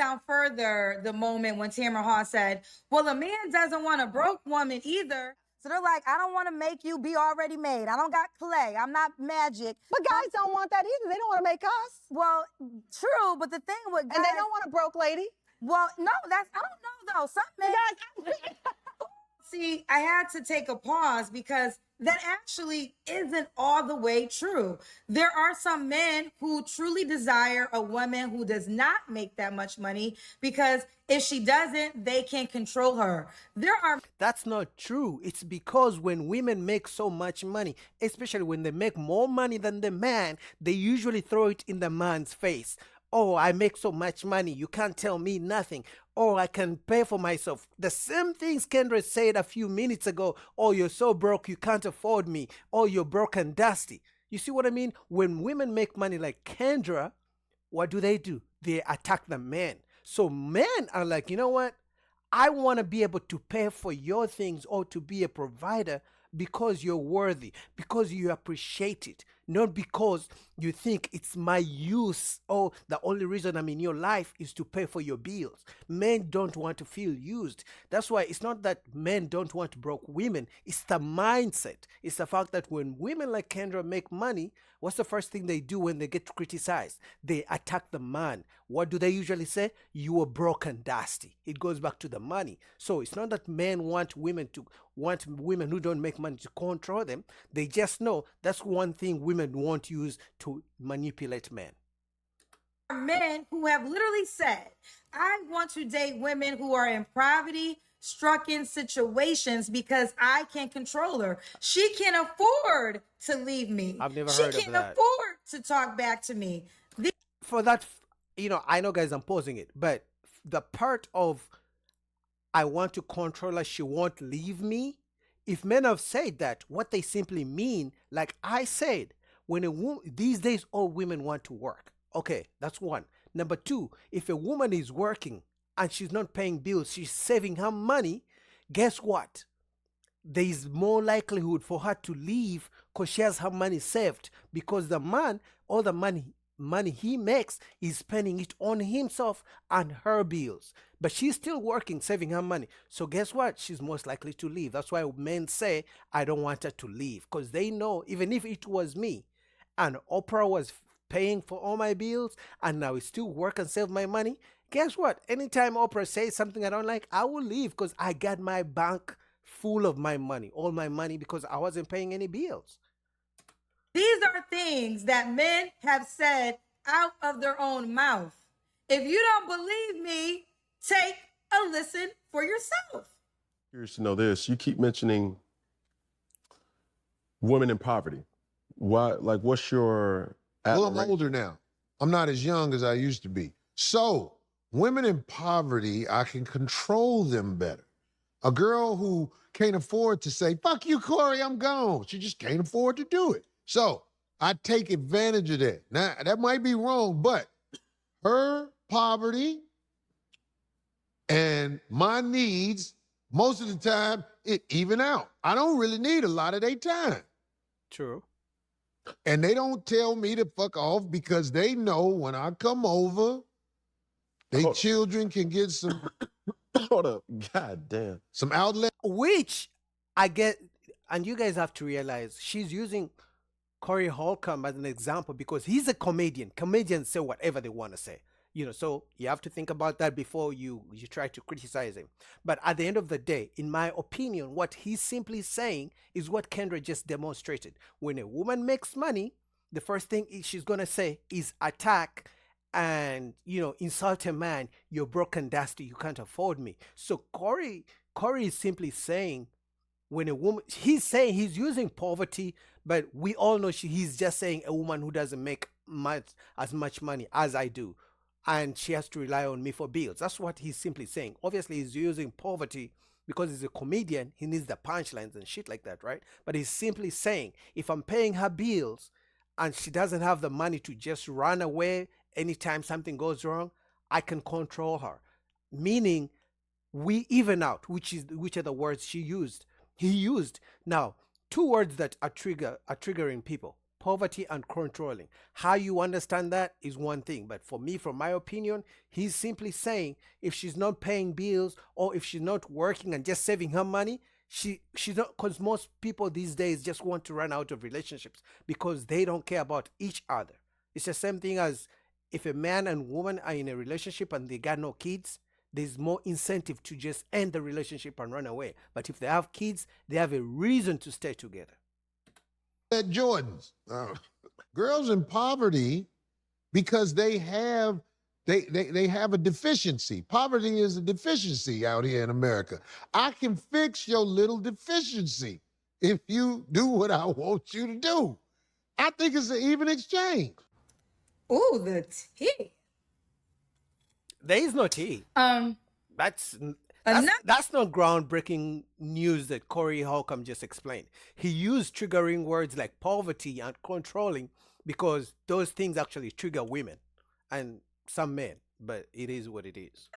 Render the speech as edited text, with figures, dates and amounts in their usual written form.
down further the moment when Tamara Hall said, well, a man doesn't want a broke woman either. So they're like, I don't want to make you be already made. I don't got clay. I'm not magic. But guys don't want that either. They don't want to make us. Well, true, but the thing with guys... And they don't want a broke lady. Well, no, I don't know, though. Some men... See, I had to take a pause because that actually isn't all the way true. There are some men who truly desire a woman who does not make that much money because if she doesn't, they can control her. That's not true. It's because when women make so much money, especially when they make more money than the man, they usually throw it in the man's face. Oh, I make so much money, you can't tell me nothing. Oh, I can pay for myself. The same things Kendra said a few minutes ago. Oh, you're so broke, you can't afford me. Oh, you're broke and dusty. You see what I mean? When women make money like Kendra, what do? They attack the men. So men are like, you know what? I want to be able to pay for your things or to be a provider because you're worthy, because you appreciate it, not because you think it's my use or the only reason I'm in your life is to pay for your bills. Men don't want to feel used. That's why it's not that men don't want broke women. It's the mindset. It's the fact that when women like Kendra make money, what's the first thing they do when they get criticized? They attack the man. What do they usually say? You are broke and dusty. It goes back to the money. So it's not that men want women who don't make money to control them. They just know that's one thing women won't use to manipulate men. Men who have literally said, I want to date women who are in poverty-stricken situations because I can control her. She can afford to leave me. I've never heard of that. She can afford to talk back to me. For that, I know, guys, I'm posing it, but the part of I want to control her, she won't leave me. If men have said that, what they simply mean, like I said, when a woman, these days all women want to work. Okay, that's one. Number two, if a woman is working and she's not paying bills, she's saving her money, guess what? There is more likelihood for her to leave because she has her money saved, because the man, all the money he makes is spending it on himself and her bills, but she's still working, saving her money. So guess what? She's most likely to leave. That's why men say, I don't want her to leave, because they know even if it was me and Oprah was paying for all my bills and now I still work and save my money, guess what? Anytime Oprah says something I don't like, I will leave because I got my bank full of my money, all my money, because I wasn't paying any bills. These are things that men have said out of their own mouth. If you don't believe me, take a listen for yourself. Curious to know this. You keep mentioning women in poverty. Why? Like, what's your... Well, I'm older now. I'm not as young as I used to be. So, women in poverty, I can control them better. A girl who can't afford to say, fuck you, Corey, I'm gone. She just can't afford to do it. So I take advantage of that. Now, that might be wrong, but her poverty and my needs, most of the time, it even out. I don't really need a lot of their time. True. And they don't tell me to fuck off because they know when I come over, their children can get some... Hold up. God damn. Some outlet. Which I get, and you guys have to realize, she's using Corey Holcomb as an example because he's a comedian. Comedians say whatever they want to say, so you have to think about that before you try to criticize him. But at the end of the day, in my opinion, what he's simply saying is what Kendra just demonstrated. When a woman makes money, the first thing she's going to say is attack and, insult a man. You're broke and dusty, you can't afford me. So Corey is simply saying, when a woman, he's saying he's using poverty, but we all know he's just saying a woman who doesn't make as much money as I do, and she has to rely on me for bills. That's what he's simply saying. Obviously, he's using poverty because he's a comedian. He needs the punchlines and shit like that, right? But he's simply saying, if I'm paying her bills and she doesn't have the money to just run away anytime something goes wrong, I can control her. Meaning, we even out, which are the words he used. Now, two words that are triggering people: poverty and controlling. How you understand that is one thing, but for me, from my opinion, he's simply saying if she's not paying bills or if she's not working and just saving her money, she's not, because most people these days just want to run out of relationships because they don't care about each other. It's the same thing as if a man and woman are in a relationship and they got no kids, there's more incentive to just end the relationship and run away. But if they have kids, they have a reason to stay together. At Jordans. Girls in poverty, because they have a deficiency. Poverty is a deficiency out here in America. I can fix your little deficiency if you do what I want you to do. I think it's an even exchange. Ooh, the tea. There is no tea. That's Enough. that's not groundbreaking news that Corey Holcomb just explained. He used triggering words like poverty and controlling because those things actually trigger women and some men, but it is what it is.